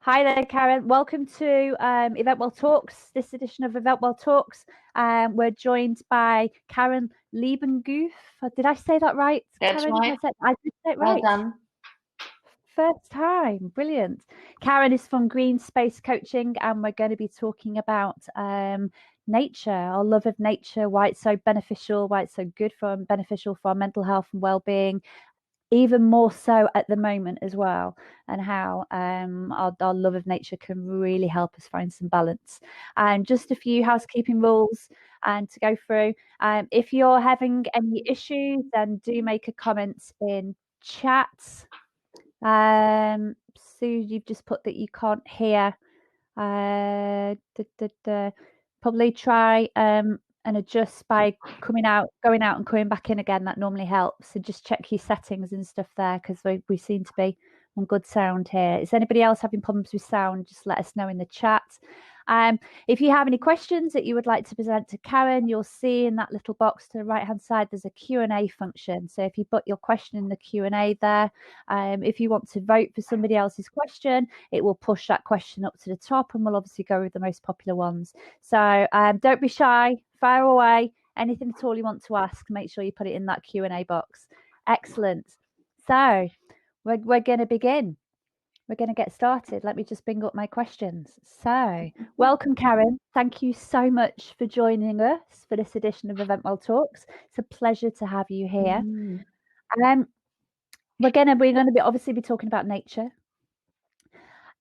Hi there, Karen. Welcome to EventWell Talks, this edition of EventWell Talks. We're joined by Karen Liebenguth. Did I say that right, That's Karen? right. I did say it Well right. done. First time. Brilliant. Karen is from Green Space Coaching, and we're going to be talking about nature, our love of nature, why it's so beneficial, why it's so good for and beneficial for our mental health and well-being, even more so at the moment as well, and how our love of nature can really help us find some balance. And just a few housekeeping rules and to go through. If you're having any issues, then do make a comment in chat. Sue, you've just put that you can't hear. Probably try and adjust by going out and coming back in again. That normally helps. So just check your settings and stuff there, because we seem to be on good sound here. Is anybody else having problems with sound? Just let us know in the chat. If you have any questions that you would like to present to Karen, you'll see in that little box to the right hand side there's a Q&A function. So if you put your question in the Q&A there, if you want to vote for somebody else's question, it will push that question up to the top, and we'll obviously go with the most popular ones. So don't be shy, fire away. Anything at all you want to ask, make sure you put it in that Q&A box. Excellent. So we're going to begin. We're going to get started. Let me just bring up my questions. So, welcome, Karen. Thank you so much for joining us for this edition of EventWell Talks. It's a pleasure to have you here. We're going to be obviously be talking about nature.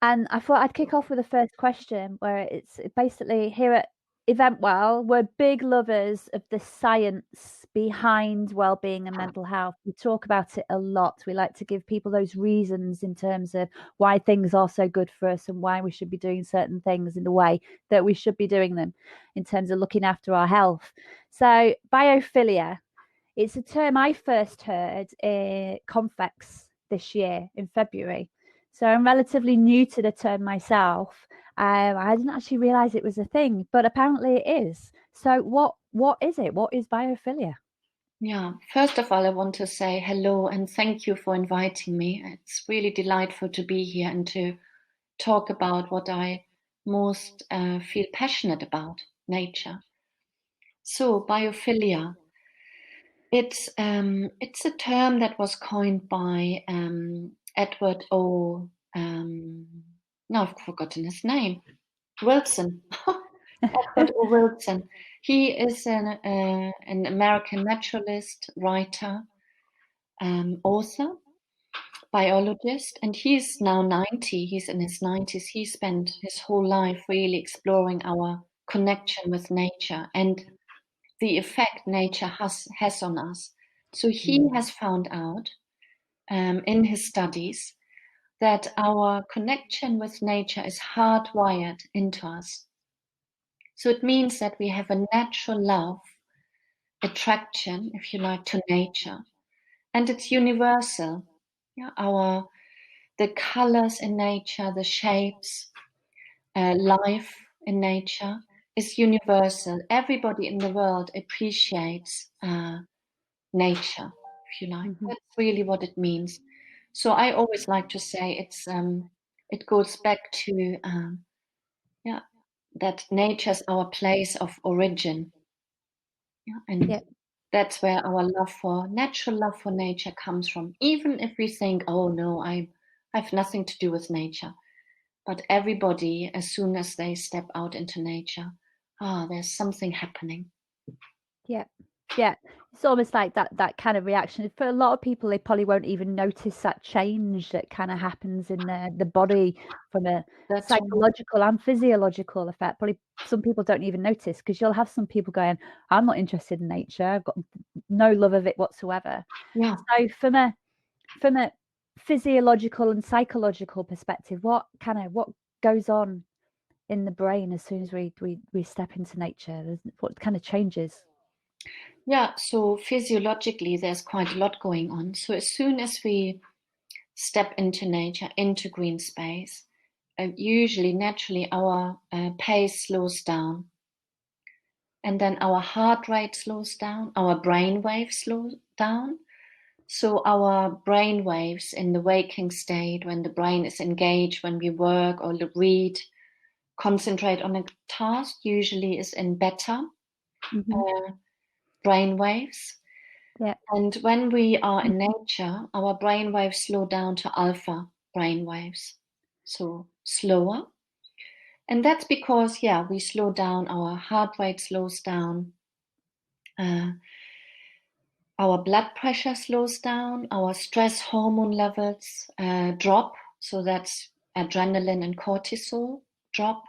And I thought I'd kick off with the first question, where it's basically here at EventWell, we're big lovers of the science behind well-being and mental health. We talk about it a lot. We like to give people those reasons in terms of why things are so good for us and why we should be doing certain things in the way that we should be doing them in terms of looking after our health. So biophilia, it's a term I first heard at Confex this year in February. So I'm relatively new to the term myself. I didn't actually realize it was a thing, but apparently it is. So what is it? What is biophilia? Yeah, first of all, I want to say hello and thank you for inviting me. It's really delightful to be here and to talk about what I most feel passionate about, nature. So biophilia, it's a term that was coined by Edward O. Now I've forgotten his name. Wilson. Edward O. Wilson. He is an American naturalist, writer, author, biologist, and he's now 90. He's in his 90s. He spent his whole life really exploring our connection with nature and the effect nature has on us. So he has found out in his studies that our connection with nature is hardwired into us. So it means that we have a natural love, attraction, if you like, to nature, and it's universal. Yeah, the colors in nature, the shapes, life in nature is universal. Everybody in the world appreciates nature, if you like. That's really what it means. So I always like to say it goes back to that nature's our place of origin. Yeah, and that's where our natural love for nature comes from. Even if we think, oh no, I have nothing to do with nature. But everybody, as soon as they step out into nature, there's something happening. Yeah. It's almost like that kind of reaction. For a lot of people, they probably won't even notice that change that kind of happens in the body from a psychological and physiological effect. Probably some people don't even notice, because you'll have some people going, I'm not interested in nature. I've got no love of it whatsoever. Yeah. So from a physiological and psychological perspective, what goes on in the brain as soon as we step into nature? What kind of changes? Yeah, so physiologically, there's quite a lot going on. So as soon as we step into nature, into green space, usually naturally our pace slows down. And then our heart rate slows down, our brain waves slow down. So our brain waves in the waking state, when the brain is engaged, when we work or read, concentrate on a task, usually is in beta brain waves. Yeah. And when we are in nature, our brain waves slow down to alpha brain waves, so slower. And that's because, we slow down, our heart rate slows down, our blood pressure slows down, our stress hormone levels drop, so that's adrenaline and cortisol drop.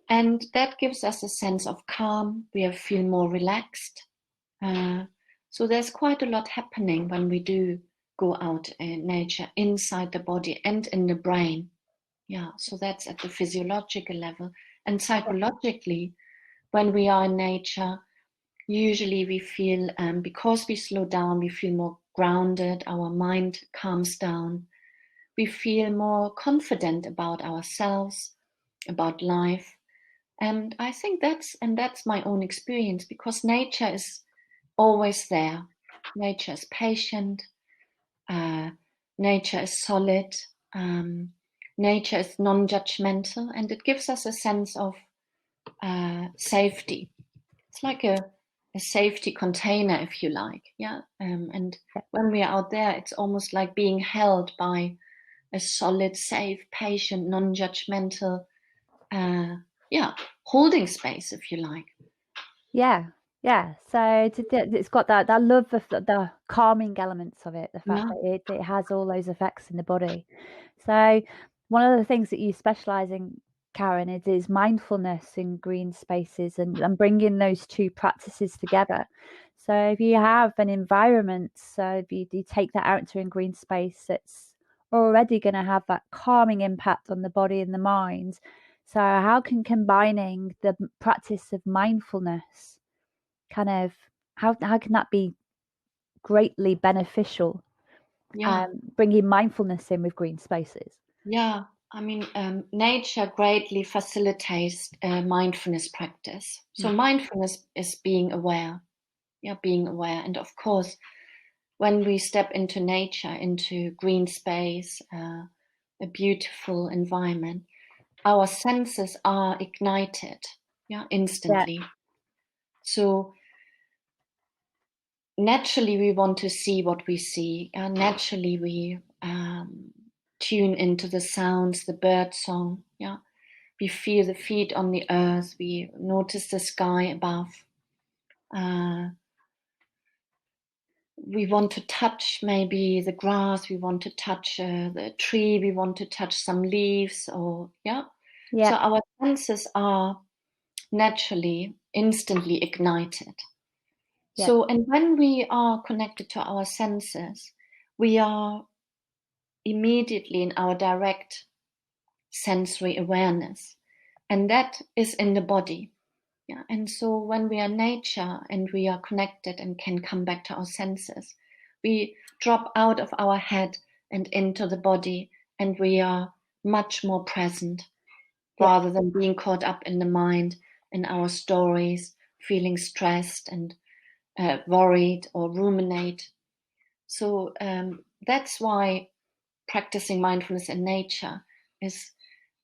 And that gives us a sense of calm, we feel more relaxed. So there's quite a lot happening when we do go out in nature, inside the body and in the brain. So that's at the physiological level. And psychologically, when we are in nature, usually we feel, because we slow down, we feel more grounded, our mind calms down, we feel more confident about ourselves, about life. And I think that's my own experience, because nature is always there. Nature is patient, nature is solid, nature is non-judgmental, and it gives us a sense of safety. It's like a safety container, if you like. And when we are out there, it's almost like being held by a solid, safe, patient, non-judgmental holding space, if you like. So it's got that love of the calming elements of it, the fact that it has all those effects in the body. So one of the things that you specialize in, Karen, is mindfulness in green spaces and bringing those two practices together. So if you have an environment, so if you take that out to a green space, it's already going to have that calming impact on the body and the mind. So how can combining the practice of mindfulness how can that be greatly beneficial? Bringing mindfulness in with green spaces. I mean, nature greatly facilitates mindfulness practice. So mindfulness is being aware. Being aware. And of course, when we step into nature, into green space, a beautiful environment, our senses are ignited, instantly. So naturally we want to see what we see. Naturally we tune into the sounds, the bird song. We feel the feet on the earth. We notice the sky above. We want to touch maybe the grass. We want to touch the tree. We want to touch some leaves. So our senses are naturally, instantly ignited. So, and when we are connected to our senses, we are immediately in our direct sensory awareness, and that is in the body. And so when we are in nature and we are connected and can come back to our senses, we drop out of our head and into the body, and we are much more present rather than being caught up in the mind, in our stories, feeling stressed and worried or ruminate. So that's why practicing mindfulness in nature is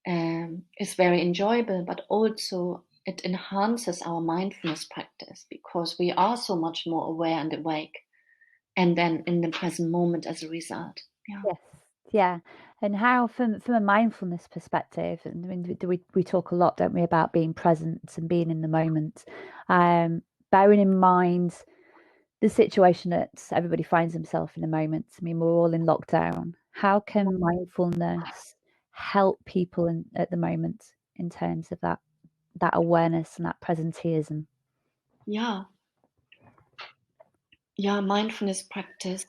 very enjoyable, but also it enhances our mindfulness practice, because we are so much more aware and awake, and then in the present moment as a result. And how, from a mindfulness perspective, and I mean, we talk a lot, don't we, about being present and being in the moment, bearing in mind the situation that everybody finds themselves in the moment. I mean, we're all in lockdown. How can mindfulness help people at the moment in terms of that awareness and that presenteeism? Mindfulness practice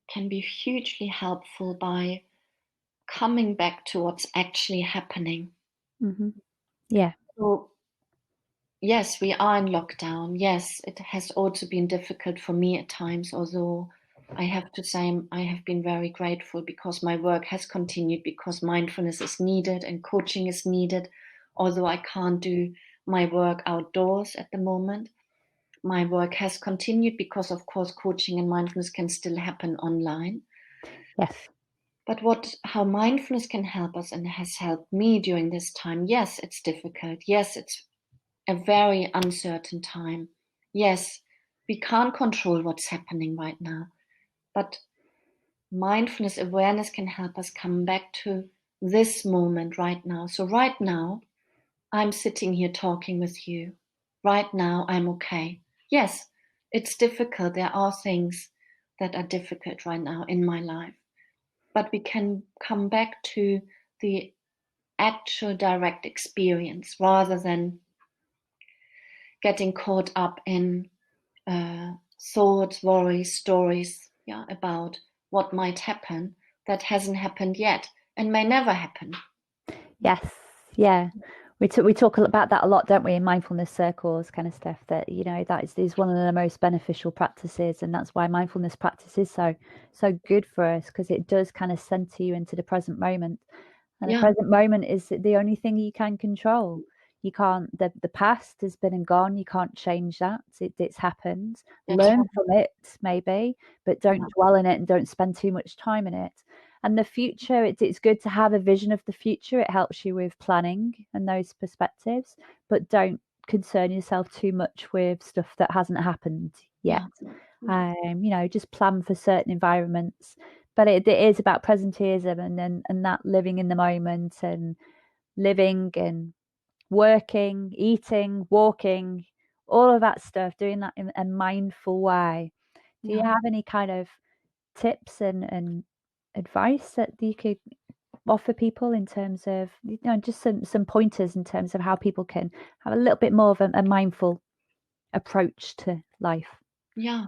can be hugely helpful by coming back to what's actually happening. So yes, we are in lockdown. Yes, it has also been difficult for me at times, although I have to say I have been very grateful, because my work has continued, because mindfulness is needed and coaching is needed, although I can't do my work outdoors at the moment. my work has continued because, of course, coaching and mindfulness can still happen online. Yes. But how mindfulness can help us and has helped me during this time. Yes, it's difficult. Yes, it's a very uncertain time. Yes, we can't control what's happening right now. But mindfulness awareness can help us come back to this moment right now. So right now, I'm sitting here talking with you. Right now, I'm okay. Yes, it's difficult. There are things that are difficult right now in my life. But we can come back to the actual direct experience rather than getting caught up in thoughts, worries, stories, about what might happen that hasn't happened yet and may never happen. Yes. Yeah. We talk about that a lot, don't we, in mindfulness circles, kind of stuff, that, that is one of the most beneficial practices. And that's why mindfulness practice is so good for us, because it does kind of center you into the present moment. And the present moment is the only thing you can control. You can't, the past has been and gone. You can't change that. It's happened. Learn from it, maybe, but don't dwell in it and don't spend too much time in it. And the future, it's good to have a vision of the future. It helps you with planning and those perspectives, but don't concern yourself too much with stuff that hasn't happened yet. Just plan for certain environments. But it is about presenteeism and that living in the moment and living and working, eating, walking, all of that stuff, doing that in a mindful way. Do you have any kind of tips and advice that you could offer people in terms of, just some pointers in terms of how people can have a little bit more of a mindful approach to life? Yeah,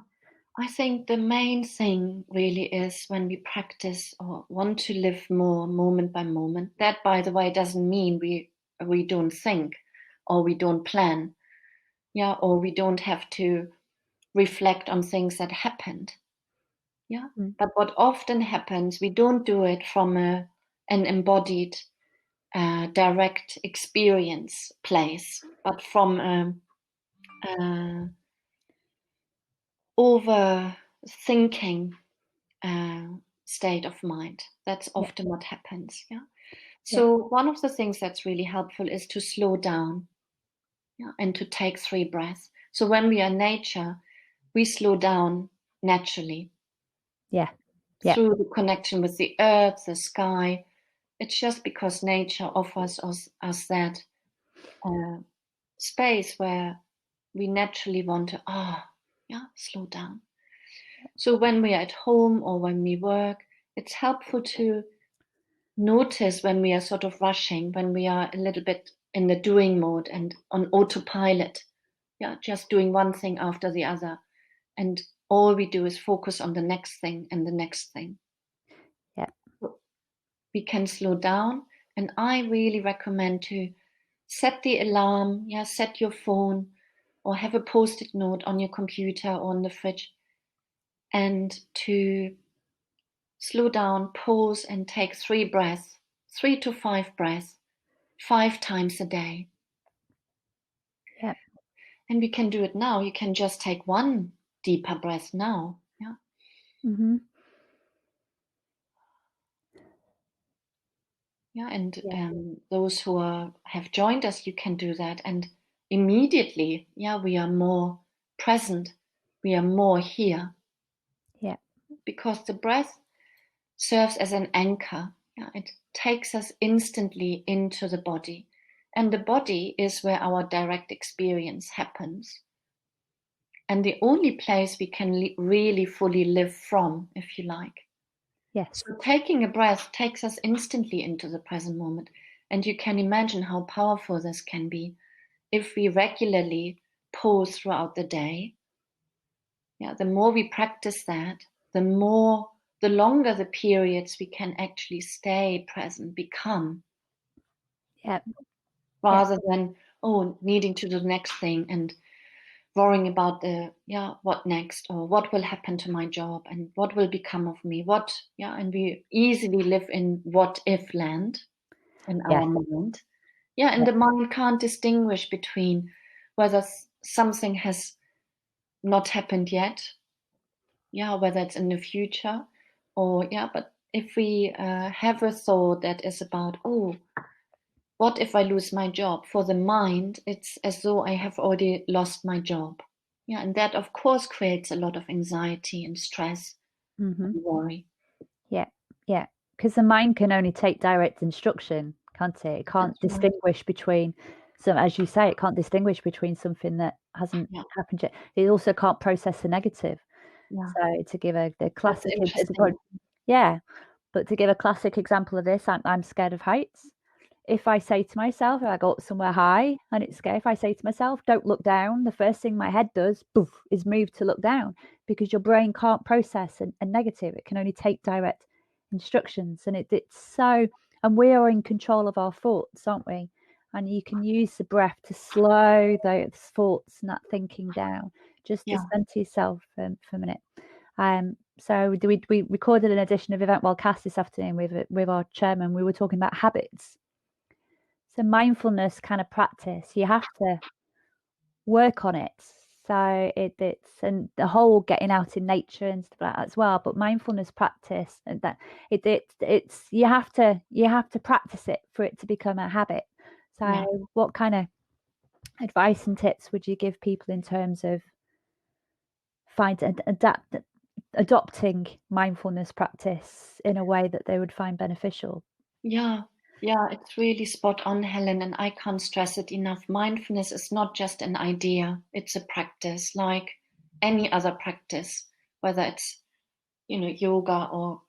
I think the main thing really is when we practice or want to live more moment by moment. That, by the way, doesn't mean we don't think or we don't plan, or we don't have to reflect on things that happened. But what often happens, we don't do it from an embodied, direct experience place, but from overthinking state of mind. That's often what happens. So one of the things that's really helpful is to slow down, and to take 3 breaths. So when we are in nature, we slow down naturally. Through the connection with the earth, the sky. It's just because nature offers us that space where we naturally want to slow down. So when we are at home or when we work, it's helpful to notice when we are sort of rushing, when we are a little bit in the doing mode and on autopilot, just doing one thing after the other. And all we do is focus on the next thing and the next thing. We can slow down. And I really recommend to set the alarm, set your phone or have a post-it note on your computer or on the fridge, and to slow down, pause and take 3 breaths, 3 to 5 breaths, 5 times a day. And we can do it now. You can just take 1 deeper breath now. And those who have joined us, you can do that. And immediately, we are more present. We are more here. Because the breath serves as an anchor. It takes us instantly into the body. And the body is where our direct experience happens. And the only place we can really fully live from, if you like. So taking a breath takes us instantly into the present moment. And you can imagine how powerful this can be if we regularly pause throughout the day. The more we practice that, the longer the periods we can actually stay present become. Rather than, needing to do the next thing and worrying about what next, or what will happen to my job and what will become of me, and we easily live in what if land in our mind. And the mind can't distinguish between whether something has not happened yet. Yeah, whether it's in the future or, but if we have a thought that is about, oh, what if I lose my job? For the mind, it's as though I have already lost my job. Yeah, and that of course creates a lot of anxiety and stress and worry. Yeah, yeah. Because the mind can only take direct instruction, can't it? It can't distinguish between some, as you say, it can't distinguish between something that hasn't happened yet. It also can't process the negative. Yeah. So to give the classic, but to give a classic example of this, I'm scared of heights. If I say to myself, if I go up somewhere high and it's scary, if I say to myself, don't look down, the first thing my head does, poof, is move to look down, because your brain can't process a negative. It can only take direct instructions. And it's so, and we are in control of our thoughts, aren't we? And you can use the breath to slow those thoughts and that thinking down, just to center yourself for a minute. So we recorded an edition of EventWell Cast this afternoon with our chairman. We were talking about habits. So mindfulness kind of practice, you have to work on it. So it's and the whole getting out in nature and stuff like that as well. But mindfulness practice, and that it's you have to practice it for it to become a habit. So what kind of advice and tips would you give people in terms of adopting mindfulness practice in a way that they would find beneficial? Yeah, it's really spot on, Helen, and I can't stress it enough. Mindfulness is not just an idea, it's a practice like any other practice, whether it's, yoga or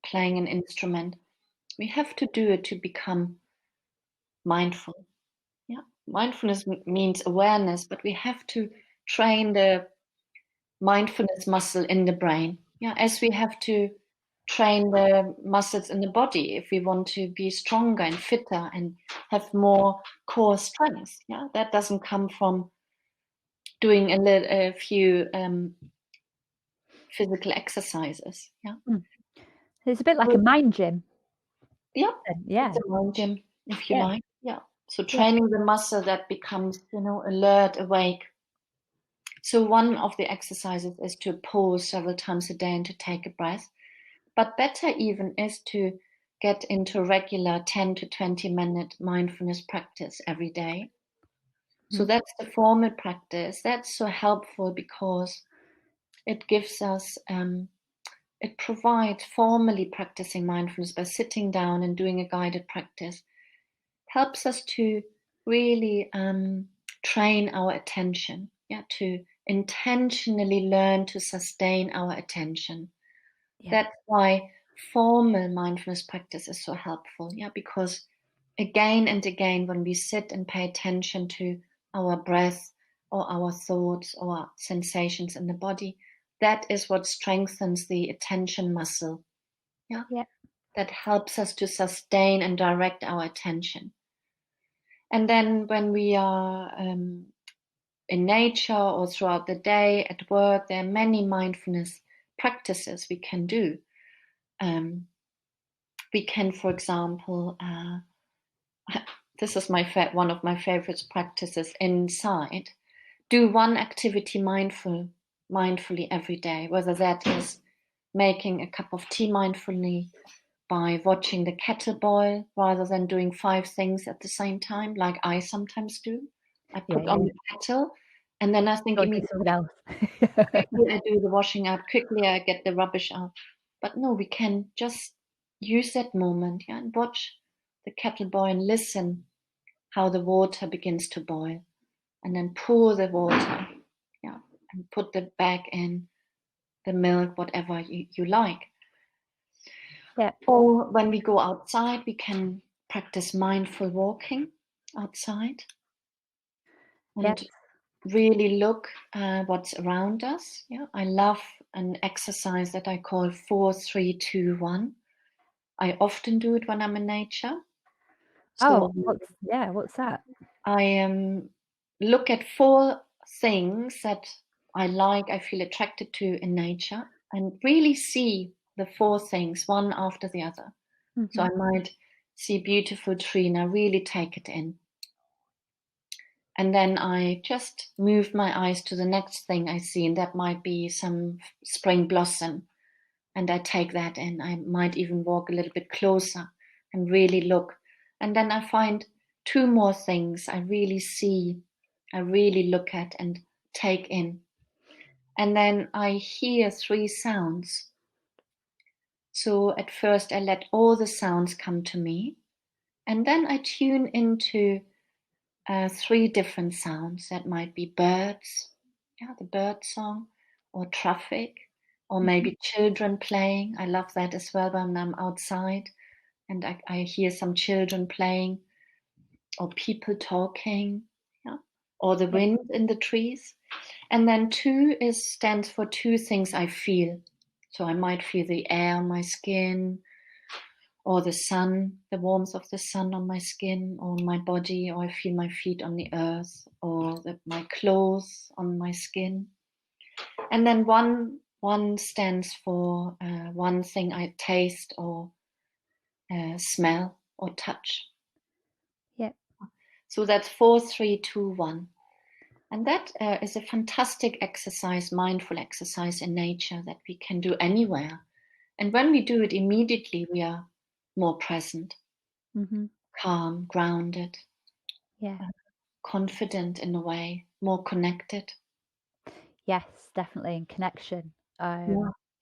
playing an instrument. We have to do it to become mindful. Yeah, mindfulness means awareness, but we have to train the mindfulness muscle in the brain. Yeah, as we have to train the muscles in the body if we want to be stronger and fitter and have more core strength. Yeah, that doesn't come from doing a few physical exercises. It's a bit like a mind gym. Yeah, it's a mind gym, if you like. Yeah, so training the muscle that becomes, alert, awake. So one of the exercises is to pause several times a day and to take a breath. But better even is to get into regular 10 to 20-minute mindfulness practice every day. So that's the formal practice. That's so helpful because it gives us, it provides formally practicing mindfulness by sitting down and doing a guided practice, helps us to really train our attention, to intentionally learn to sustain our attention. That's why formal mindfulness practice is so helpful, because again and again, when we sit and pay attention to our breath or our thoughts or our sensations in the body, that is what strengthens the attention muscle. That helps us to sustain and direct our attention. And then when we are in nature or throughout the day at work, there are many mindfulness practices we can do. We can, for example, this is one of my favorite practices inside, do one activity mindfully every day, whether that is making a cup of tea mindfully, by watching the kettle boil rather than doing 5 things at the same time, like I sometimes do. I put on the kettle and then I think immediately else. Quickly I do the washing up, quickly I get the rubbish out. But no, we can just use that moment and watch the kettle boil and listen how the water begins to boil, and then pour the water, and put the bag in, the milk, whatever you like. Or when we go outside, we can practice mindful walking outside and really look what's around us. I love an exercise that I call 4-3-2-1. I often do it when I'm in nature. So, what's that? I look at 4 things that I like, I feel attracted to in nature, and really see the 4 things one after the other. So I might see a beautiful tree and I really take it in. And then I just move my eyes to the next thing I see, and that might be some spring blossom. And I take that in. I might even walk a little bit closer and really look. And then I find two more things I really see, I really look at and take in. And then I hear 3 sounds. So at first I let all the sounds come to me. And then I tune into 3 different sounds. That might be birds, the bird song, or traffic, or maybe children playing. I love that as well when I'm outside and I hear some children playing, or people talking, or the wind in the trees. And then 2 stands for 2 things I feel. So I might feel the air on my skin, or the sun, the warmth of the sun on my skin or my body, or I feel my feet on the earth, or my clothes on my skin. And then one stands for one thing I taste or smell or touch. Yeah. So that's 4, 3, 2, 1. And that is a fantastic exercise, mindful exercise in nature that we can do anywhere. And when we do it immediately, we are more present, calm, grounded, confident in a way, more connected. Yes, definitely. And connection.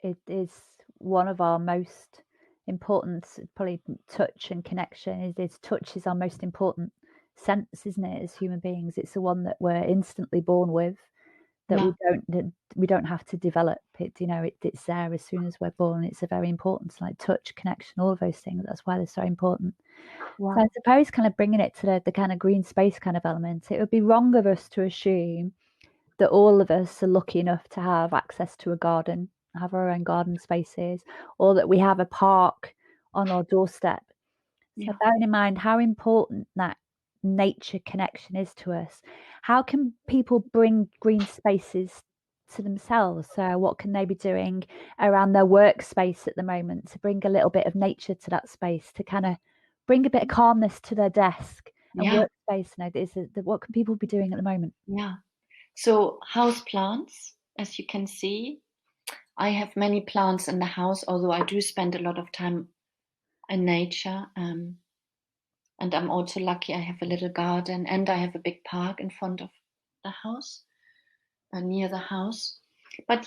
It is one of our most important, probably touch and connection. Touch is our most important sense, isn't it? As human beings, it's the one that we're instantly born with, that we don't have to develop it. It's there as soon as we're born. It's a very important, like touch, connection, all of those things. That's why they're so important. So I suppose kind of bringing it to the kind of green space kind of element, it would be wrong of us to assume that all of us are lucky enough to have access to a garden, have our own garden spaces, or that we have a park on our doorstep. So bearing in mind how important that nature connection is to us, how can people bring green spaces to themselves? So what can they be doing around their workspace at the moment to bring a little bit of nature to that space, to kind of bring a bit of calmness to their desk and workspace? What can people be doing at the moment? So house plants, as you can see, I have many plants in the house, although I do spend a lot of time in nature. And I'm also lucky I have a little garden and I have a big park in front of the house, near the house. But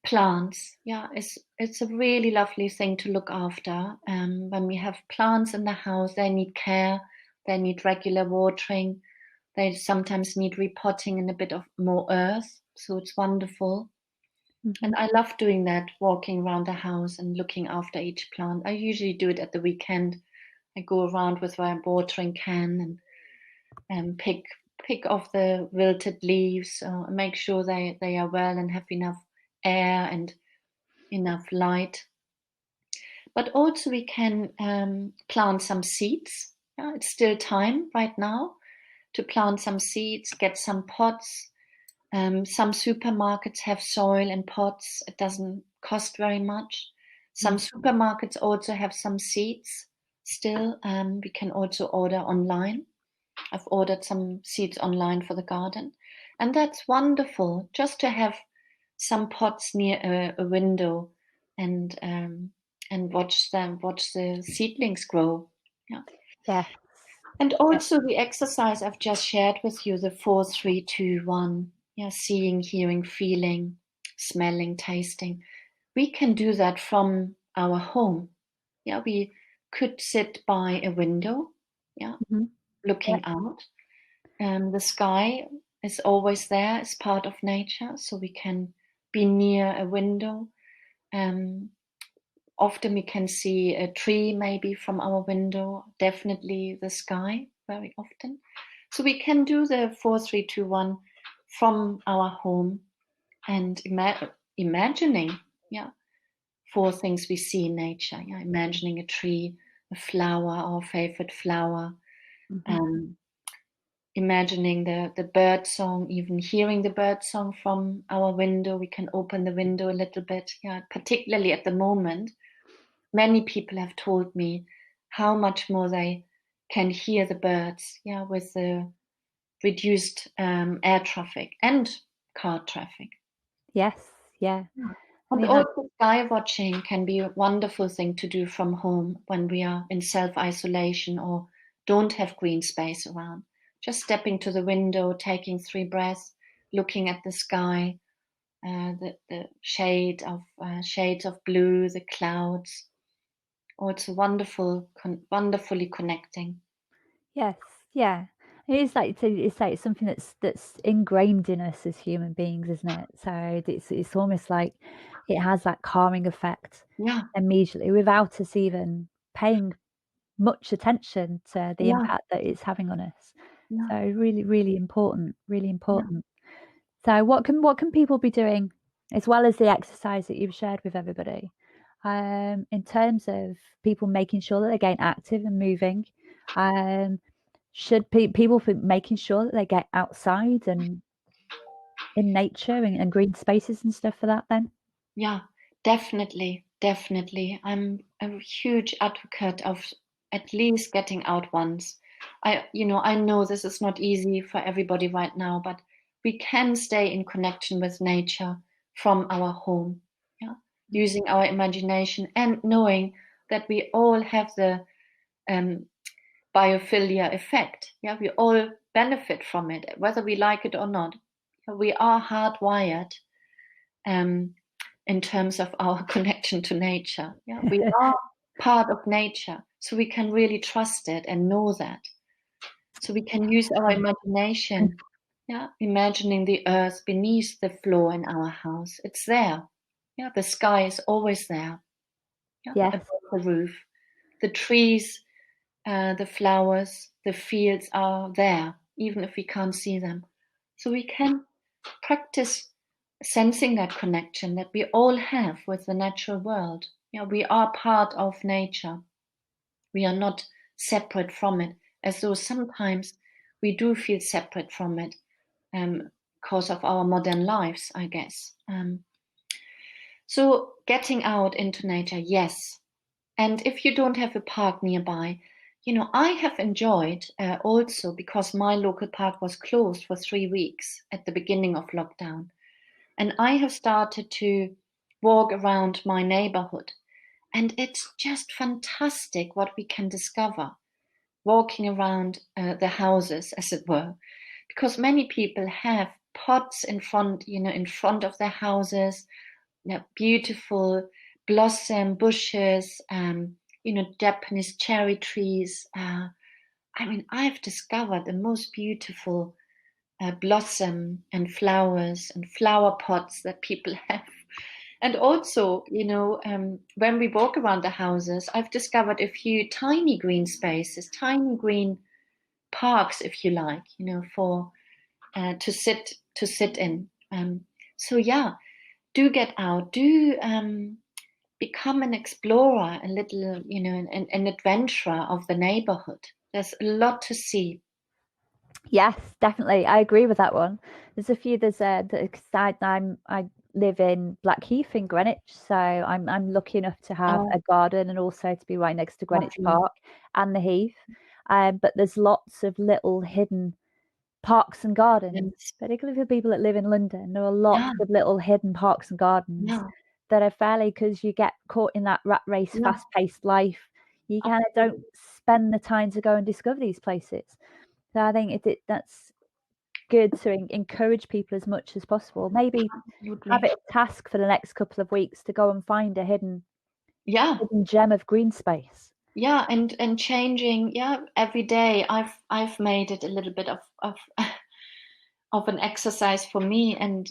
plants, it's a really lovely thing to look after. When we have plants in the house, they need care, they need regular watering, they sometimes need repotting and a bit of more earth. So it's wonderful. And I love doing that, walking around the house and looking after each plant. I usually do it at the weekend. I go around with my watering can and pick off the wilted leaves, make sure they are well and have enough air and enough light. But also we can plant some seeds. It's still time right now to plant some seeds, get some pots. Some supermarkets have soil and pots. It doesn't cost very much. Some supermarkets also have some seeds still. We can also order online. I've ordered some seeds online for the garden. And that's wonderful, just to have some pots near a window and watch the seedlings grow. And also the exercise I've just shared with you, the 4, 3, 2, 1. Seeing, hearing, feeling, smelling, tasting. We can do that from our home. We could sit by a window, looking out. The sky is always there, it's part of nature, so we can be near a window. Often we can see a tree maybe from our window, definitely the sky very often. So we can do the 4, 3, 2, 1 from our home and imagining 4 things we see in nature. Imagining a tree, a flower, our favorite flower, imagining the bird song, even hearing the bird song from our window. We can open the window a little bit. Particularly at the moment, many people have told me how much more they can hear the birds, with the reduced air traffic and car traffic. Yes, yeah. And also sky watching can be a wonderful thing to do from home when we are in self-isolation or don't have green space around. Just stepping to the window, taking 3 breaths, looking at the sky, the shades of blue, the clouds. Oh, it's wonderfully connecting. Yes, yeah. It's like something that's ingrained in us as human beings, isn't it? So it's almost like it has that calming effect immediately without us even paying much attention to the impact that it's having on us. So really, really important, really important. So what can people be doing as well as the exercise that you've shared with everybody, in terms of people making sure that they're getting active and moving? Should people be making sure that they get outside and in nature and green spaces and stuff for that then? Yeah, definitely. I'm a huge advocate of at least getting out once. I know this is not easy for everybody right now, but we can stay in connection with nature from our home. Yeah, using our imagination and knowing that we all have the biophilia effect. Yeah, we all benefit from it, whether we like it or not. We are hardwired in terms of our connection to nature. Yeah, we are part of nature, so we can really trust it and know that. So we can use our imagination. Yeah, imagining the earth beneath the floor in our house. It's there. Yeah, the sky is always there. Yeah, Yes. above the roof. The trees, the flowers, the fields are there, even if we can't see them. So we can practice sensing that connection that we all have with the natural world. Yeah, we are part of nature. We are not separate from it, as though sometimes we do feel separate from it because of our modern lives, I guess. So getting out into nature, yes. And if you don't have a park nearby, I have enjoyed also, because my local park was closed for 3 weeks at the beginning of lockdown. And I have started to walk around my neighborhood. And it's just fantastic what we can discover walking around the houses, as it were. Because many people have pots in front of their houses, beautiful blossom bushes, Japanese cherry trees. I've discovered the most beautiful blossom and flowers and flower pots that people have. And also, when we walk around the houses, I've discovered a few tiny green spaces, tiny green parks, if you like, for to sit in. So yeah, do get out, do become an explorer, a little, an adventurer of the neighborhood. There's a lot to see. Yes, definitely. I agree with that one. There's I live in Blackheath in Greenwich, so I'm lucky enough to have a garden and also to be right next to Greenwich Park and the Heath. But there's lots of little hidden parks and gardens, particularly for people that live in London. There are lots of little hidden parks and gardens that are fairly, because you get caught in that rat race, fast-paced life. You kind of don't spend the time to go and discover these places. So I think that's good to encourage people as much as possible. Maybe have it a task for the next couple of weeks to go and find a hidden gem of green space. Yeah, and changing. Yeah, every day I've made it a little bit of of an exercise for me, and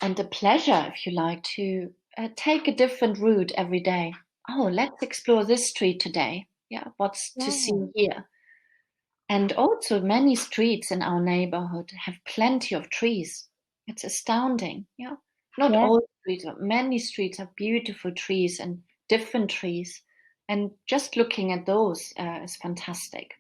a pleasure, if you like, to take a different route every day. Oh, let's explore this street today. Yeah, what's to see here? And also, many streets in our neighborhood have plenty of trees. It's astounding. Yeah, not all streets, but many streets have beautiful trees and different trees. And just looking at those is fantastic.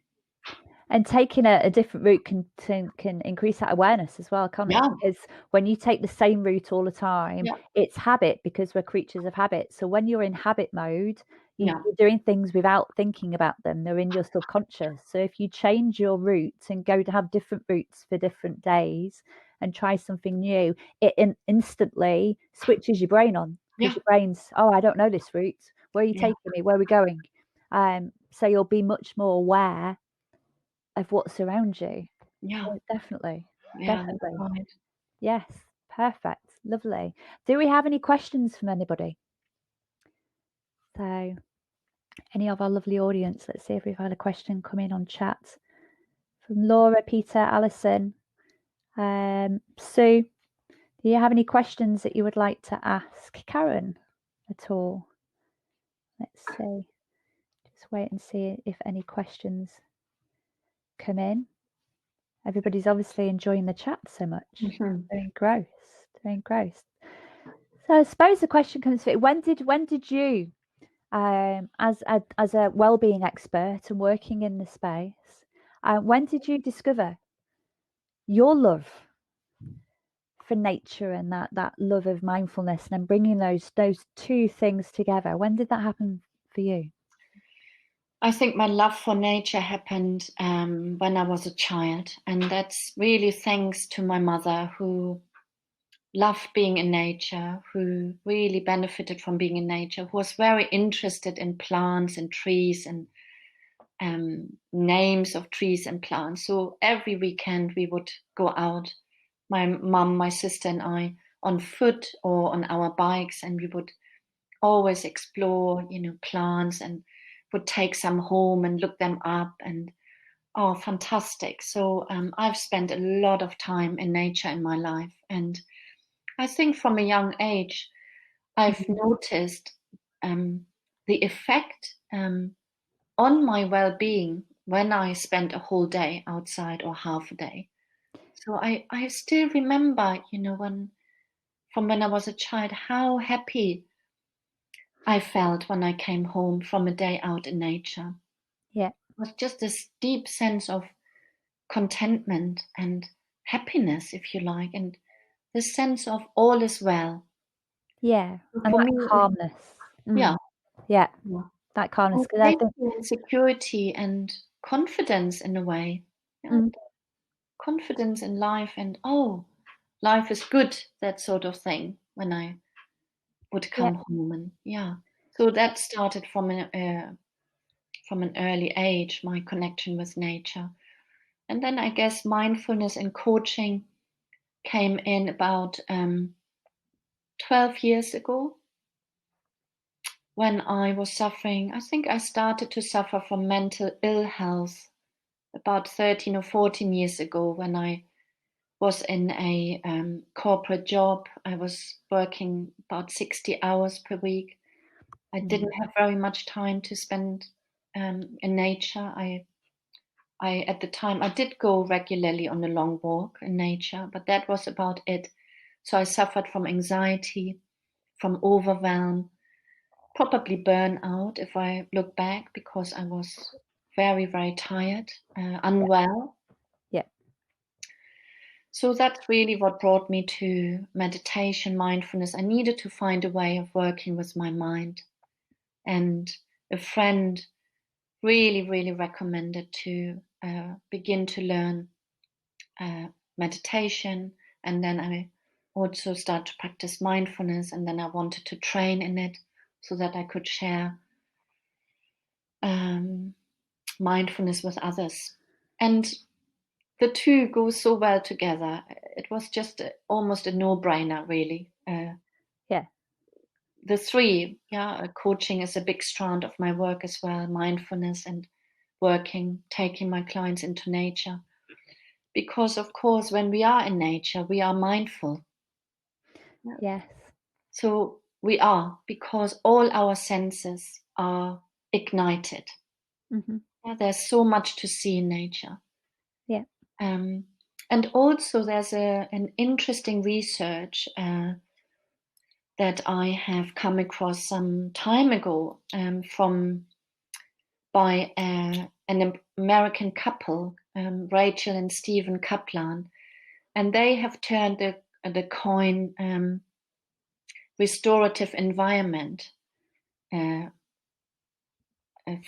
And taking a different route can increase that awareness as well, can't it? Because when you take the same route all the time, it's habit, because we're creatures of habit. So when you're in habit mode, Yeah. You're doing things without thinking about them. They're in your subconscious. So if you change your route and go to have different routes for different days and try something new, it instantly switches your brain on, because Yeah. your brain's, oh, I don't know this route. Where are you Yeah. taking me? Where are we going? So you'll be much more aware of what's around you. Yeah. So definitely. Yeah. That's Definitely. right. Yes. Perfect. Lovely. Do we have any questions from anybody? So any of our lovely audience, let's see if we've had a question come in on chat from Laura, Peter, Alison. Sue, do you have any questions that you would like to ask Karen at all? Let's see. Just wait and see if any questions come in. Everybody's obviously enjoying the chat so much. Mm-hmm. They're engrossed. They're engrossed. So I suppose the question comes to, when did you, as a wellbeing expert and working in the space, when did you discover your love for nature and that love of mindfulness, and bringing those two things together? When did that happen for you? I think my love for nature happened when I was a child, and that's really thanks to my mother, who loved being in nature, who really benefited from being in nature, who was very interested in plants and trees and names of trees and plants. So every weekend we would go out, my mum, my sister, and I, on foot or on our bikes, and we would always explore, plants, and would take some home and look them up. And oh, fantastic! So I've spent a lot of time in nature in my life, and I think from a young age I've noticed the effect on my well-being when I spent a whole day outside or half a day. So I still remember, when I was a child, how happy I felt when I came home from a day out in nature. Yeah. It was just this deep sense of contentment and happiness, if you like, and this sense of all is well. Yeah. So And for that me, calmness. yeah, Yeah. yeah. That calmness. And Because I safety think, and security and confidence in a way. Yeah. Confidence in life and, oh, life is good, that sort of thing, when I would yeah. come home. And yeah, so that started from an early age, my connection with nature. And then I guess mindfulness and coaching came in about 12 years ago, when I was suffering. I think I started to suffer from mental ill health about 13 or 14 years ago, when I was in a corporate job. I was working about 60 hours per week. I didn't have very much time to spend in nature. I at the time I did go regularly on a long walk in nature, but that was about it. So I suffered from anxiety, from overwhelm, probably burnout if I look back, because I was very, very tired, unwell. Yeah. So that's really what brought me to meditation, mindfulness. I needed to find a way of working with my mind. And a friend really, really recommended to begin to learn meditation. And then I also started to practice mindfulness. And then I wanted to train in it so that I could share mindfulness with others. And the two go so well together. It was just almost a no-brainer, really. Yeah. The three, coaching is a big strand of my work as well, mindfulness and working, taking my clients into nature. Because, of course, when we are in nature, we are mindful. Yes. So we are, because all our senses are ignited. There's so much to see in nature. Yeah. And also there's an interesting research that I have come across some time ago by an American couple, Rachel and Stephen Kaplan, and they have turned the coin restorative environment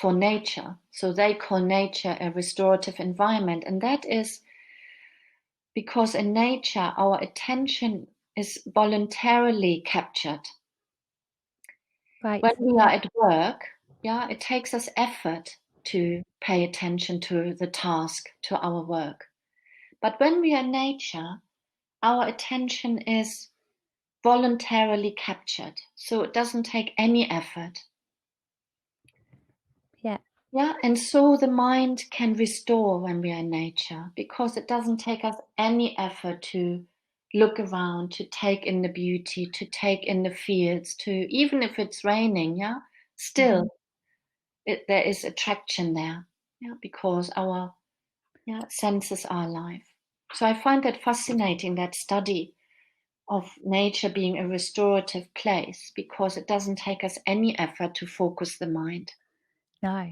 for nature. So they call nature a restorative environment. And that is because in nature, our attention is voluntarily captured. Right. When we are at work, it takes us effort to pay attention to the task, to our work. But when we are in nature, our attention is voluntarily captured. So it doesn't take any effort. Yeah. Yeah, and so the mind can restore when we are in nature because it doesn't take us any effort to look around, to take in the beauty, to take in the fields, to even if it's raining, still there is attraction there, because our senses are alive. So I find that fascinating, that study of nature being a restorative place because it doesn't take us any effort to focus the mind. No.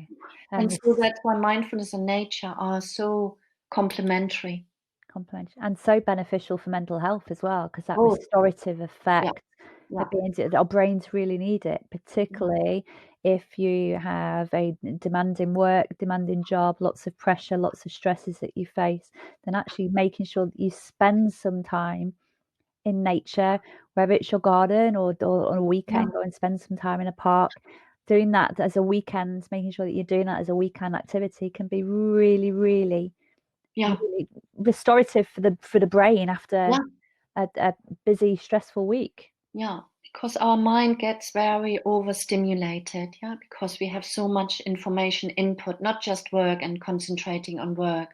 And so that's why mindfulness and nature are so complementary. And so beneficial for mental health as well, because that restorative effect, our brains really need it, particularly if you have a demanding job, lots of pressure, lots of stresses that you face, then actually making sure that you spend some time in nature, whether it's your garden or on a weekend, go and spend some time in a park. Doing that as a weekend, making sure that you're doing that as a weekend activity can be really, really, really restorative for the brain after a busy, stressful week. Yeah, because our mind gets very overstimulated, because we have so much information input, not just work and concentrating on work.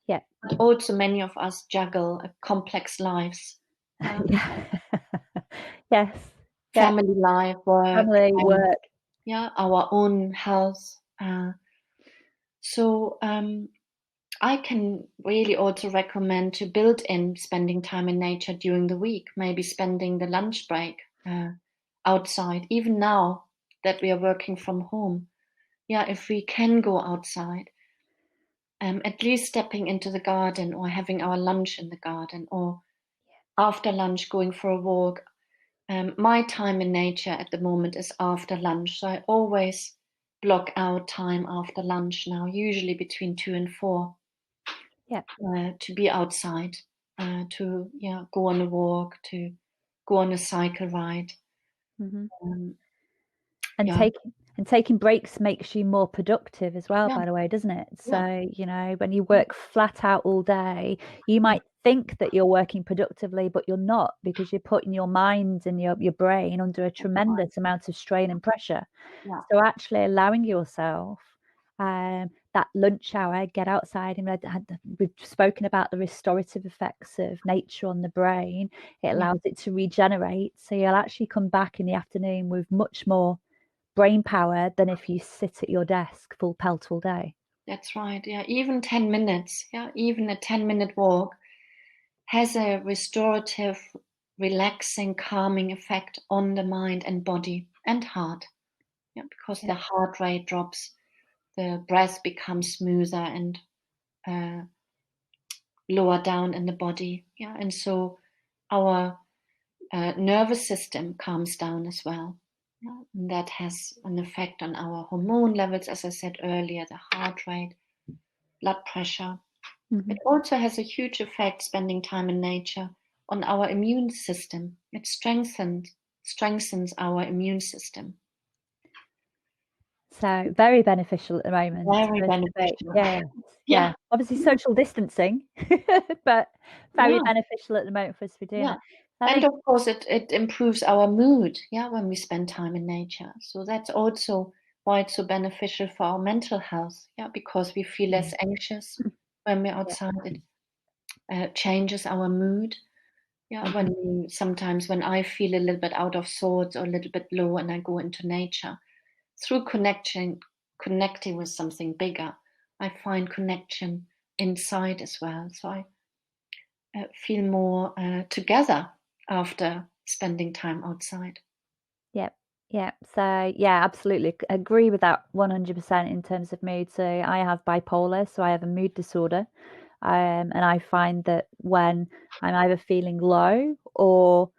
Yeah. But also many of us juggle complex lives. Yes. Family life, work. Work. Our own health. So I can really also recommend to build in spending time in nature during the week, maybe spending the lunch break outside, even now that we are working from home. If we can go outside, at least stepping into the garden or having our lunch in the garden, or after lunch going for a walk. My time in nature at the moment is after lunch, so I always block out time after lunch now, usually between 2 and 4. To be outside, to go on a walk, to go on a cycle ride. Taking breaks makes you more productive as well, by the way, doesn't it? So, when you work flat out all day, you might think that you're working productively, but you're not, because you're putting your mind and your brain under a tremendous amount of strain and pressure. So actually allowing yourself that lunch hour, get outside, and we've spoken about the restorative effects of nature on the brain. It allows it to regenerate, so you'll actually come back in the afternoon with much more brain power than if you sit at your desk full pelt all day. That's right. Even 10 minutes, even a 10-minute walk has a restorative, relaxing, calming effect on the mind and body and heart. Because the heart rate drops, the breath becomes smoother and lower down in the body. And so our nervous system calms down as well. And that has an effect on our hormone levels, as I said earlier, the heart rate, blood pressure. It also has a huge effect, spending time in nature, on our immune system. It strengthens our immune system. So very beneficial at the moment. Very beneficial. Yeah. Obviously social distancing, but very beneficial at the moment for us to be doing it. And of course, it improves our mood, when we spend time in nature. So that's also why it's so beneficial for our mental health, because we feel less anxious when we're outside. It changes our mood. Sometimes when I feel a little bit out of sorts or a little bit low and I go into nature, through connecting with something bigger, I find connection inside as well. So I feel more together after spending time outside. So absolutely agree with that 100% in terms of mood. So I have bipolar, so I have a mood disorder, and I find that when I'm either feeling low or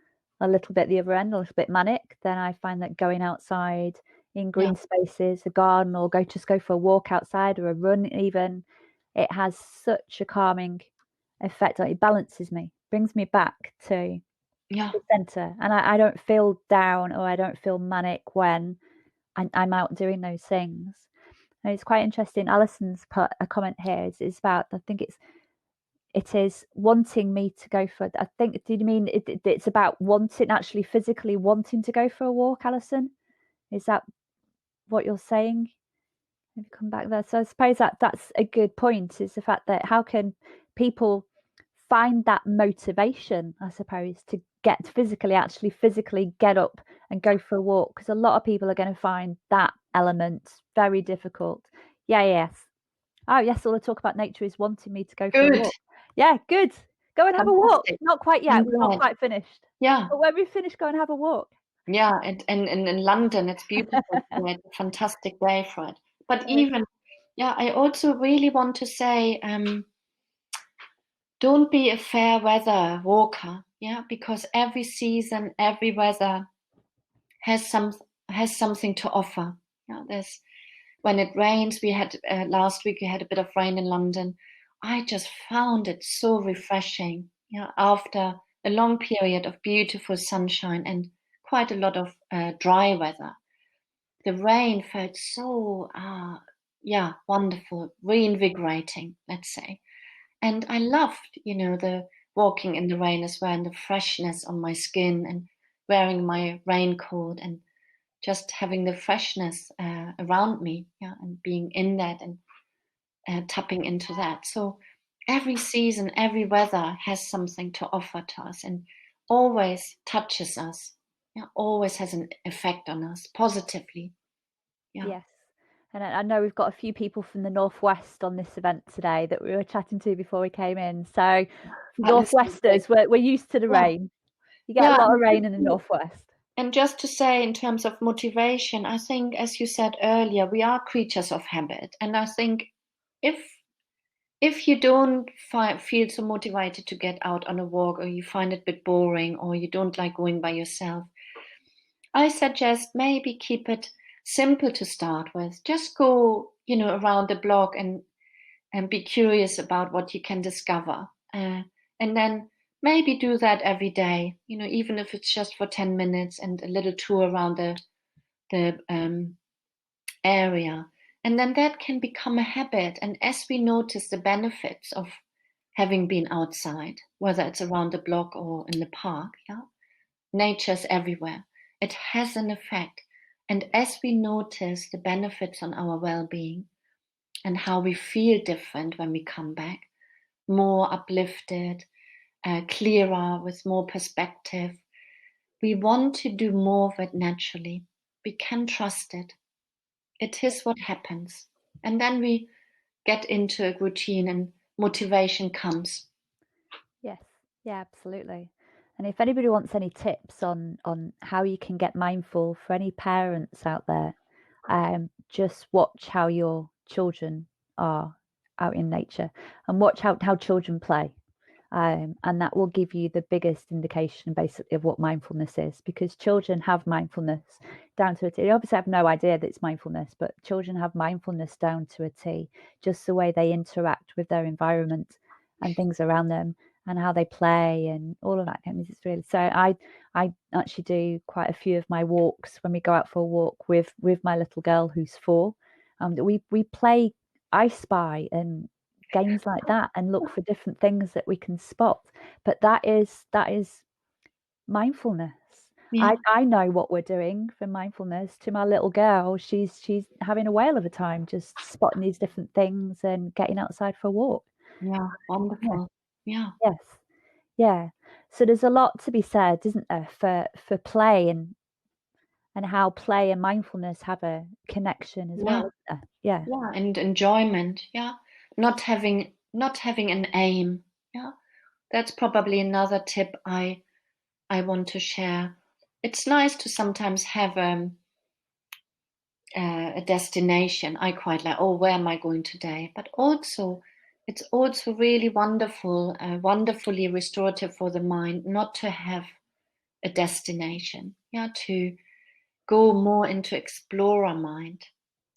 a little bit the other end, a little bit manic, then I find that going outside in green spaces, a garden, or go for a walk outside or a run even. It has such a calming effect. It balances me, brings me back to the center, and I don't feel down or I don't feel manic when I'm out doing those things. And it's quite interesting. Alison's put a comment here. It's about, I think it is wanting me to go for, I think, did you mean it's about wanting, actually physically wanting to go for a walk, Alison? Is that what you're saying? Maybe come back there. So I suppose that's a good point, is the fact that how can people find that motivation, I suppose, to get physically get up and go for a walk, because a lot of people are going to find that element very difficult. Yes. Oh yes, all the talk about nature is wanting me to go for a walk. Yeah, good. Go and have a walk. Not quite yet. We're not quite finished. Yeah. But when we finish, go and have a walk. Yeah, and in London, it's beautiful. It's a fantastic day for it. But even, I also really want to say, don't be a fair weather walker. Yeah, because every season, every weather has something to offer. Yeah, when it rains, we had last week we had a bit of rain in London. I just found it so refreshing. Yeah, after a long period of beautiful sunshine and quite a lot of dry weather, the rain felt so wonderful, reinvigorating, let's say. And I loved, the walking in the rain as well, and the freshness on my skin, and wearing my raincoat, and just having the freshness around me, and being in that, and tapping into that. So every season, every weather has something to offer to us, and always touches us. Always has an effect on us positively. Yes. And I know we've got a few people from the Northwest on this event today that we were chatting to before we came in. So Northwesters, we're used to the rain. You get a lot of rain in the Northwest. And just to say, in terms of motivation, I think, as you said earlier, we are creatures of habit. And I think if you don't feel so motivated to get out on a walk, or you find it a bit boring, or you don't like going by yourself, I suggest maybe keep it simple to start with. Just go, around the block and be curious about what you can discover. And then maybe do that every day, even if it's just for 10 minutes and a little tour around the area. And then that can become a habit. And as we notice the benefits of having been outside, whether it's around the block or in the park, nature's everywhere. It has an effect. And as we notice the benefits on our well-being and how we feel different when we come back, more uplifted, clearer, with more perspective, we want to do more of it naturally. We can trust it. It is what happens. And then we get into a routine and motivation comes. Yes, yeah, absolutely. And if anybody wants any tips on how you can get mindful, for any parents out there, just watch how your children are out in nature, and watch how children play. And that will give you the biggest indication, basically, of what mindfulness is, because children have mindfulness down to a T. They obviously have no idea that it's mindfulness, but children have mindfulness down to a T, just the way they interact with their environment and things around them, and how they play and all of that kind of. It's really, so I actually do quite a few of my walks when we go out for a walk with my little girl who's 4. We play I Spy and games like that, and look for different things that we can spot. But that is mindfulness. I know what we're doing for mindfulness. To my little girl, she's having a whale of a time just spotting these different things and getting outside for a walk. Yeah, wonderful. Yeah. Yes. Yeah. So there's a lot to be said, isn't there, for play, and how play and mindfulness have a connection as well, isn't there? Yeah. Yeah, and enjoyment. Yeah. Not having an aim. Yeah. That's probably another tip I want to share. It's nice to sometimes have a destination. I quite like, where am I going today? But also, it's also really wonderful, wonderfully restorative for the mind not to have a destination. Yeah, to go more into explorer mind.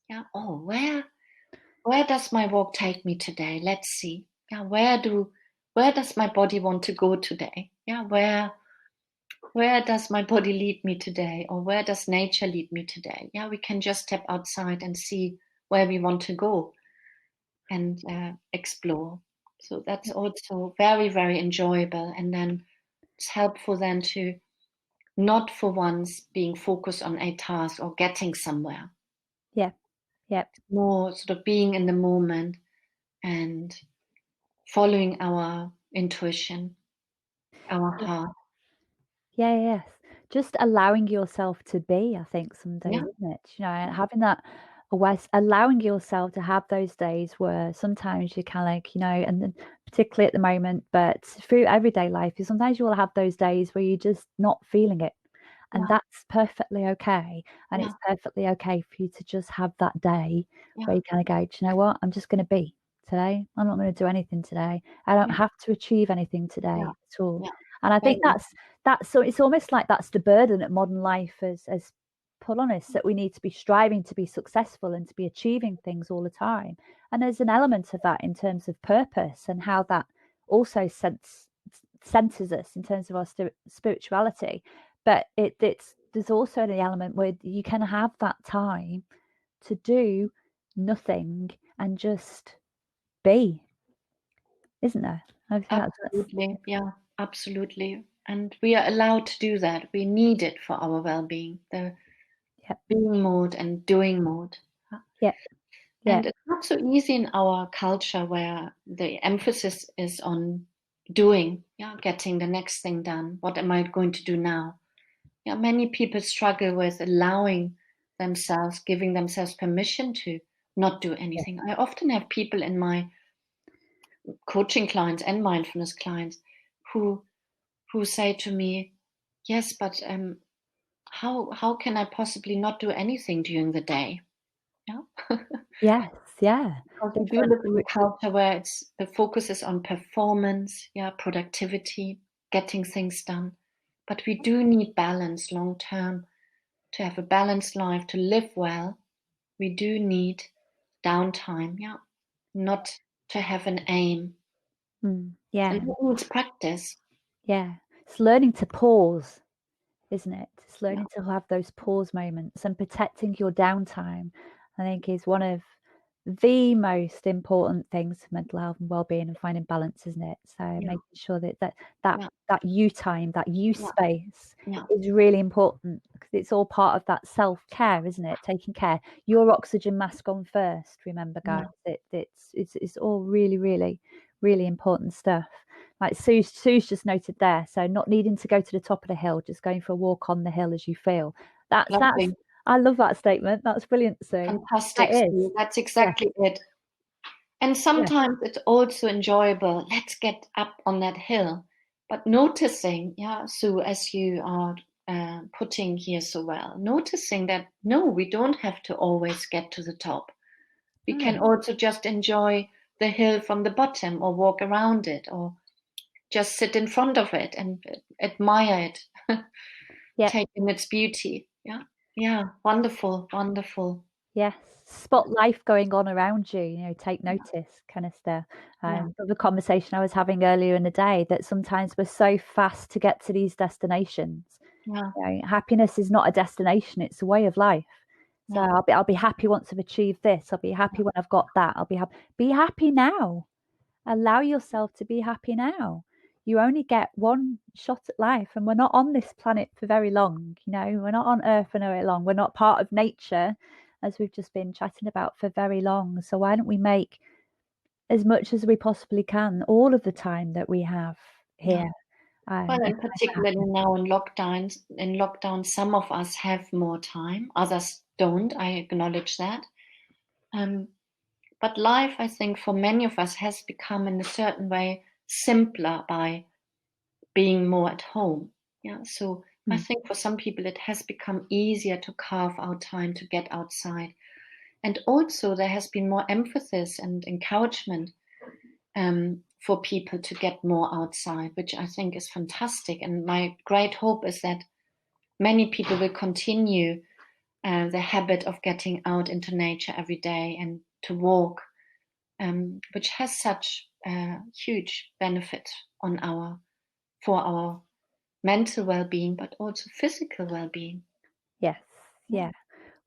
Yeah. Oh, where does my walk take me today? Let's see. Yeah. Where does my body want to go today? Yeah. Where does my body lead me today? Or where does nature lead me today? Yeah. We can just step outside and see where we want to go and explore. So that's also very, very enjoyable. And then it's helpful then to not for once being focused on a task or getting somewhere. Yeah. Yeah. More sort of being in the moment and following our intuition, our heart. Yeah, yes. Just allowing yourself to be, I think, some days, Yeah, isn't it? You know, and having that awareness, allowing yourself to have those days where sometimes you kind of like, you know, and then particularly at the moment, but through everyday life, sometimes you will have those days where you're just not feeling it. And yeah, that's perfectly okay. And yeah, it's perfectly okay for you to just have that day yeah, where you kind of go, do you know what? I'm just going to be today. I'm not going to do anything today. I don't yeah, have to achieve anything yeah, today at all. yeah. And I think Very, that's so it's almost like that's the burden that modern life has put on us, that we need to be striving to be successful and to be achieving things all the time. And there's an element of that in terms of purpose and how that also centers us in terms of our spirituality. But it's there's also the element where you can have that time to do nothing and just be, isn't there? I think that's absolutely. Yeah, absolutely. And we are allowed to do that. We need it for our well-being, the yeah, being mode and doing mode. yeah, yeah, And it's not so easy in our culture where the emphasis is on doing, yeah, getting the next thing done. What am I going to do now? Yeah, many people struggle with allowing themselves, giving themselves permission to not do yeah, anything. I often have people in my coaching clients and mindfulness clients who say to me, "Yes, but how can I possibly not do anything during the day?" Yeah, yes, yeah. because we do Different. live in a culture where the focus is on performance, yeah, productivity, getting things done. But we do need balance long term to have a balanced life, to live well. We do need downtime, yeah, not to have an aim. And Yeah, that needs practice. yeah. It's learning to pause, isn't it? It's Yeah, learning to have those pause moments, and protecting your downtime, I think, is one of the most important things for mental health and well-being and finding balance, isn't it? So yeah, making sure that yeah, that you time, that you yeah, space yeah, is really important, because it's all part of that self-care, isn't it? Taking care. Your oxygen mask on first, remember, guys. yeah. It's all really, really, really important stuff. Like Sue's just noted there. So not needing to go to the top of the hill, just going for a walk on the hill as you feel. That's Lovely. I love that statement. That's brilliant, Sue. That Fantastic, is. Sue. That's Yeah, exactly it. And yeah, sometimes it's also enjoyable. Let's get up on that hill. But noticing, yeah, Sue, as you are putting here so well, noticing that no, we don't have to always get to the top. We can no. also just enjoy the hill from the bottom or walk around it or just sit in front of it and admire it, Yeah, take in its beauty. Yeah. Yeah. Wonderful. Wonderful. yes. Spot life going on around you, take Yeah. notice kind of stuff. Yeah. But the conversation I was having earlier in the day, that sometimes we're so fast to get to these destinations. Yeah. Happiness is not a destination, it's a way of life. So Yeah. I'll be happy once I've achieved this. I'll be happy when I've got that. I'll be happy now. Allow yourself to be happy now. You only get one shot at life, and we're not on this planet for very long. We're not on Earth for very long. We're not part of nature, as we've just been chatting about, for very long. So why don't we make as much as we possibly can, all of the time that we have Yeah. here? Well, In and time for particularly happiness. now in lockdown, some of us have more time, others don't. I acknowledge that. Um, but life, I think, for many of us has become in a certain way simpler by being more at home. Yeah. So I Mm. think for some people it has become easier to carve out time to get outside. And also there has been more emphasis and encouragement for people to get more outside, which I think is fantastic. And my great hope is that many people will continue the habit of getting out into nature every day and to walk, which has such huge benefits for our mental well-being, but also physical well-being. Yes, yeah.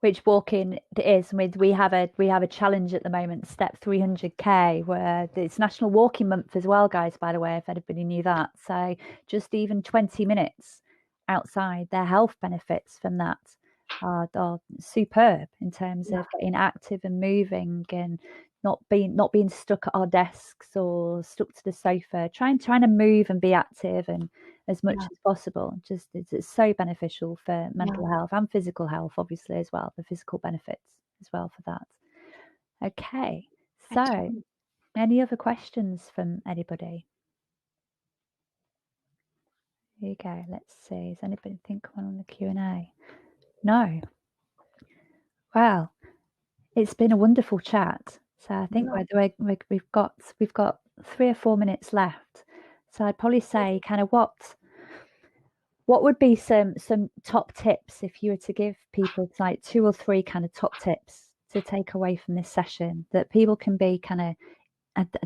Which walking is. We have a challenge at the moment, Step 300K, where it's National Walking Month as well, guys, by the way, if anybody knew that. So just even 20 minutes outside, their health benefits from that are superb in terms of getting active and moving and not being stuck at our desks or stuck to the sofa, trying to move and be active and as much as possible. Just it's so beneficial for mental health and physical health, obviously, as well, the physical benefits as well for that. Okay, so any other questions from anybody? Here you go. Let's see. Does anybody think one on the Q&A? No. Well, it's been a wonderful chat. So I think we've got 3 or 4 minutes left. So I'd probably say kind of what would be some top tips if you were to give people like 2 or 3 kind of top tips to take away from this session that people can be kind of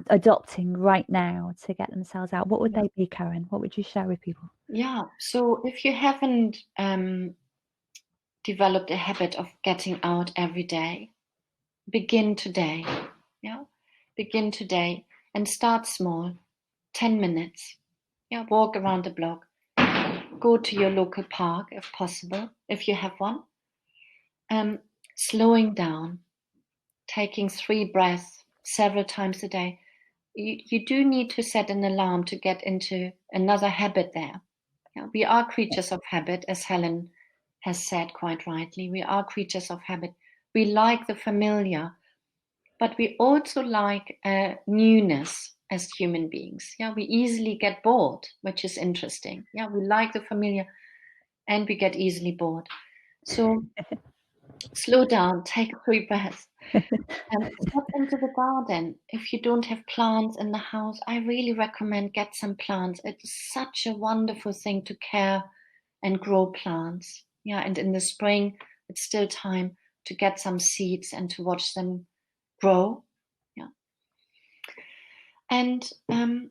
adopting right now to get themselves out? What would they be, Karen? What would you share with people? Yeah, so if you haven't developed a habit of getting out every day, begin today. Begin today and start small. 10 minutes. Walk around the block. Go to your local park if possible, if you have one. Slowing down, taking 3 breaths several times a day. You do need to set an alarm to get into another habit there. We are creatures of habit, as Helen has said quite rightly. We are creatures of habit. We like the familiar, but we also like newness as human beings. We easily get bored, which is interesting. We like the familiar and we get easily bored. So slow down, take 3 breaths, and step into the garden. If you don't have plants in the house, I really recommend get some plants. It's such a wonderful thing to care and grow plants. And in the spring, it's still time to get some seeds and to watch them grow. And and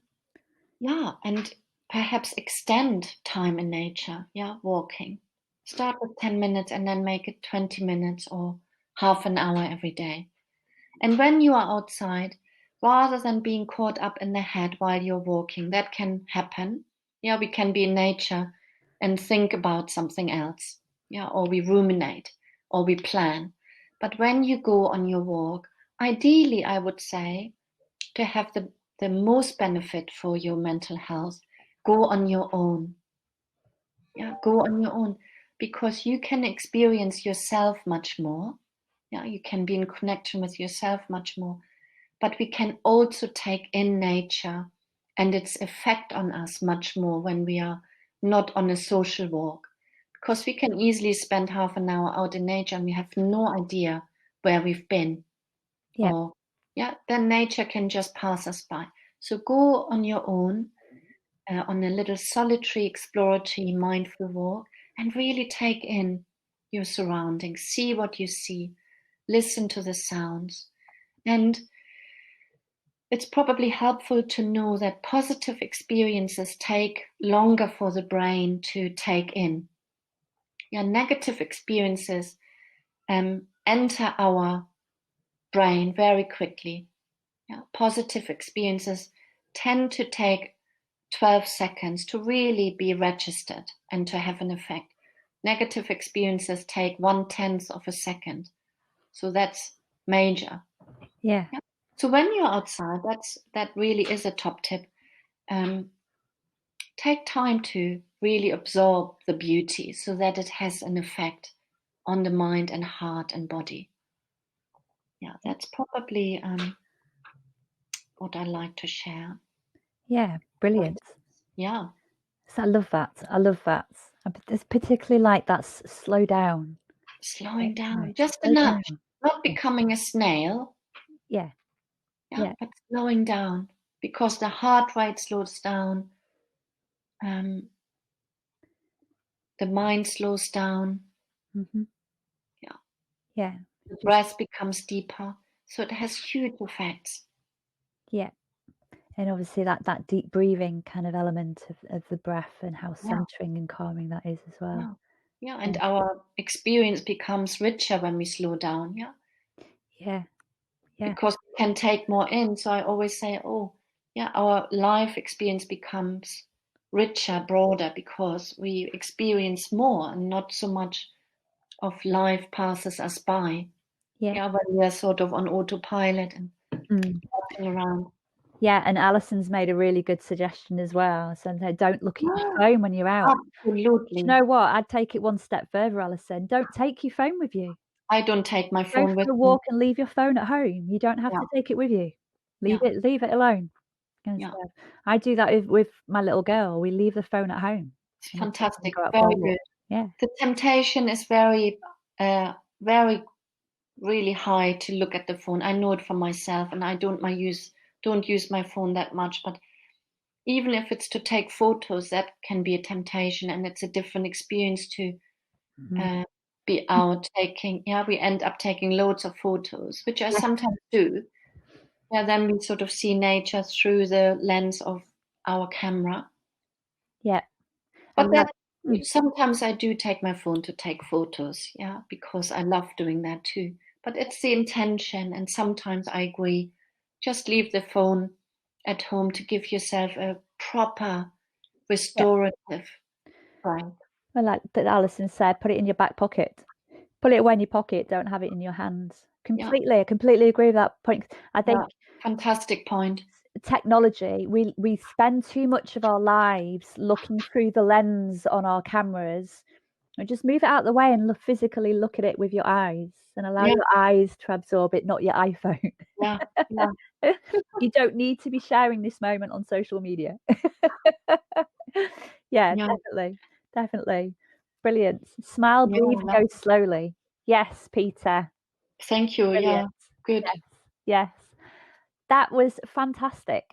perhaps extend time in nature. Walking. Start with 10 minutes and then make it 20 minutes or half an hour every day. And when you are outside, rather than being caught up in the head while you're walking, that can happen. We can be in nature and think about something else. Or we ruminate or we plan. But when you go on your walk, ideally, I would say, to have the most benefit for your mental health, go on your own. Go on your own, because you can experience yourself much more. You can be in connection with yourself much more. But we can also take in nature and its effect on us much more when we are not on a social walk. Because we can easily spend half an hour out in nature and we have no idea where we've been. Or then nature can just pass us by. So go on your own, on a little solitary, exploratory, mindful walk, and really take in your surroundings. See what you see. Listen to the sounds. And it's probably helpful to know that positive experiences take longer for the brain to take in. Negative experiences enter our brain very quickly. Positive experiences tend to take 12 seconds to really be registered and to have an effect. Negative experiences take 1/10 of a second. So that's major. So when you're outside, that really is a top tip. Take time to really absorb the beauty so that it has an effect on the mind and heart and body. That's probably what I like to share. Brilliant. So I love that. I particularly like that slow down. Slowing down, just a nudge, not becoming a snail. But slowing down, because the heart rate slows down, the mind slows down. Yeah. The breath becomes deeper. So it has huge effects. Yeah. And obviously that deep breathing kind of element of the breath and how centering and calming that is as well. Yeah. And our experience becomes richer when we slow down. Yeah. Yeah. Yeah. Because we can take more in. So I always say, our life experience becomes richer, broader, because we experience more and not so much of life passes us by. Yeah. When we are sort of on autopilot and walking around. Yeah, and Alison's made a really good suggestion as well. So don't look at your phone when you're out. Absolutely. Do you know what? I'd take it one step further, Alison. Don't take your phone with you. I don't take my Go phone with for a me. walk and leave your phone at home. You don't have to take it with you. Leave it alone. I do that with my little girl. We leave the phone at home. It's fantastic. Go out Very for a walk. good. Yeah. The temptation is very, very, really high to look at the phone. I know it for myself, and I don't use my phone that much. But even if it's to take photos, that can be a temptation, and it's a different experience to be out taking. We end up taking loads of photos, which I sometimes do. Then we sort of see nature through the lens of our camera. Yeah. But then sometimes I do take my phone to take photos, because I love doing that too. But it's the intention, and sometimes I agree, just leave the phone at home to give yourself a proper restorative break. Well, like Alison said, put it in your back pocket. Put it away in your pocket. Don't have it in your hands. Completely. I completely agree with that point. I think fantastic point. Technology, we spend too much of our lives looking through the lens on our cameras. And just move it out of the way and physically look at it with your eyes and allow your eyes to absorb it, not your iPhone. You don't need to be sharing this moment on social media. Definitely. Brilliant. Smile, breathe, and go slowly. Yes, Peter. Thank you. Brilliant. Good. Yes. That was fantastic.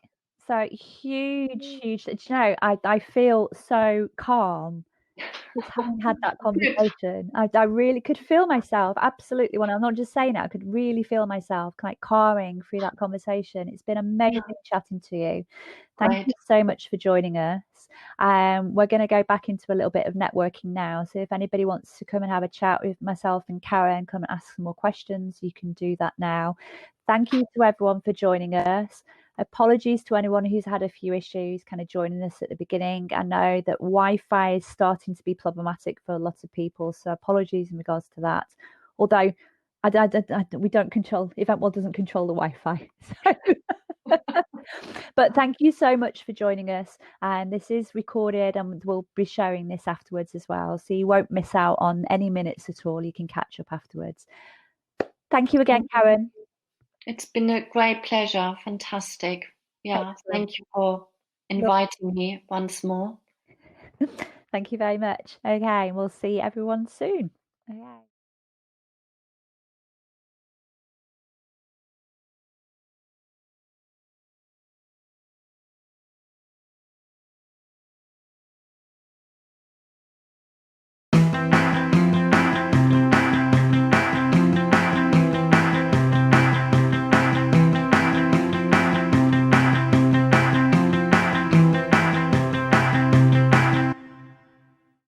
So huge. Do you know, I feel so calm just having had that conversation. I really could feel myself absolutely. When I'm not just saying it, I could really feel myself like calming through that conversation. It's been amazing chatting to you. Thank you so much for joining us. We're going to go back into a little bit of networking now. So if anybody wants to come and have a chat with myself and Karen, come and ask some more questions, you can do that now. Thank you to everyone for joining us. Apologies to anyone who's had a few issues kind of joining us at the beginning. I know that Wi-Fi is starting to be problematic for a lot of people, so apologies in regards to that. Although we don't control, EventWell doesn't control the Wi-Fi. So. But thank you so much for joining us. And this is recorded and we'll be sharing this afterwards as well. So you won't miss out on any minutes at all. You can catch up afterwards. Thank you again, Karen. It's been a great pleasure. Fantastic. Thank you for inviting me once more. Thank you very much. Okay, we'll see everyone soon. Okay.